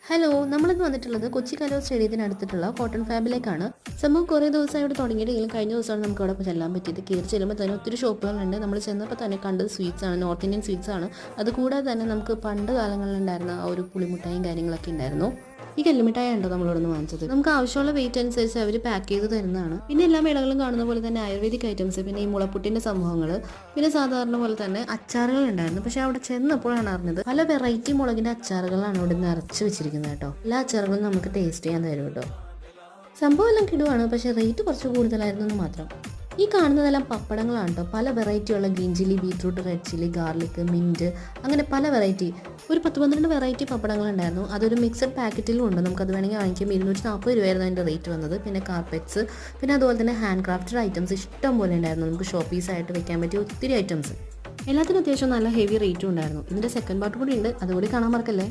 Hello, നമ്മളിന്ന് വന്നിട്ടുള്ളത് Kochi കലോ സ്റ്റേഡിയത്തിനടുത്തിട്ടുള്ള cotton ഫാബിലേക്കാണ്. സംഭവം കുറേ ദിവസമായി ഇവിടെ തുടങ്ങിയിട്ടെങ്കിലും കഴിഞ്ഞ ദിവസമാണ് നമുക്ക് അവിടെ ചെല്ലാൻ പറ്റിയത്. കയറി ചെല്ലുമ്പോൾ തന്നെ ഒത്തിരി ഷോപ്പുകളുണ്ട്. നമ്മൾ ചെന്നപ്പോൾ തന്നെ കണ്ടത് സ്വീറ്റ്സ് ആണ്, നോർത്ത് ഇന്ത്യൻ സ്വീറ്റ്സ് ആണ്. അതുകൂടാതെ തന്നെ നമുക്ക് പണ്ട് കാലങ്ങളിലുണ്ടായിരുന്ന ആ ഒരു പുളിമുട്ടായും കാര്യങ്ങളൊക്കെ ഉണ്ടായിരുന്നു. ഈ കല്ലുമിഠായി ഉണ്ടോ നമ്മളിവിടെ നിന്ന് വാങ്ങിച്ചത്. നമുക്ക് ആവശ്യമുള്ള വെയിറ്റ് അനുസരിച്ച് അവർ പാക്ക് ചെയ്ത് തരുന്നതാണ്. പിന്നെ എല്ലാ മേളകളും കാണുന്ന പോലെ തന്നെ ആയുർവേദിക് ഐറ്റംസ്, പിന്നെ ഈ മുളപ്പുട്ടിന്റെ സംഭവങ്ങൾ, പിന്നെ സാധാരണ പോലെ തന്നെ അച്ചാറുകൾ ഉണ്ടായിരുന്നു. പക്ഷെ അവിടെ ചെന്നപ്പോഴാണ് അറിഞ്ഞത് പല വെറൈറ്റി മുളകിന്റെ അച്ചാറുകളാണ് ഇവിടെ നിറച്ച് വെച്ചിരിക്കുന്നത് കേട്ടോ. എല്ലാ അച്ചാറുകളും നമുക്ക് ടേസ്റ്റ് ചെയ്യാൻ തരും കേട്ടോ. സംഭവം എല്ലാം കിടുവാണ്, പക്ഷെ റേറ്റ് കുറച്ച് കൂടുതലായിരുന്നു എന്ന് മാത്രം. ഈ കാണുന്നതെല്ലാം പപ്പടങ്ങളാണ് കേട്ടോ. പല വെറൈറ്റിയുള്ള green chilli, beetroot, red chilli, garlic, mint, അങ്ങനെ പല വെറൈറ്റി, ഒരു 10-12 വെറൈറ്റി പപ്പടങ്ങളുണ്ടായിരുന്നു. അതൊരു മിക്സഡ് പാക്കറ്റിലും ഉണ്ട്. നമുക്കത് വേണമെങ്കിൽ വാങ്ങിക്കാം. 240 രൂപയായിരുന്നു അതിൻ്റെ റേറ്റ് വന്നത്. പിന്നെ കാർപ്പറ്റ്സ്, പിന്നെ അതുപോലെ തന്നെ ഹാൻഡ് ക്രാഫ്റ്റഡ് ഐറ്റംസ് ഇഷ്ടം പോലെ ഉണ്ടായിരുന്നു. നമുക്ക് ഷോ പീസായിട്ട് വെക്കാൻ പറ്റിയ ഒത്തിരി ഐറ്റംസ്. എല്ലാത്തിനും അത്യാവശ്യം നല്ല ഹെവി റേറ്റും ഉണ്ടായിരുന്നു. ഇതിൻ്റെ സെക്കൻഡ് പാർട്ട് കൂടി ഉണ്ട്, അതുകൂടി കാണാൻ മറക്കല്ലേ.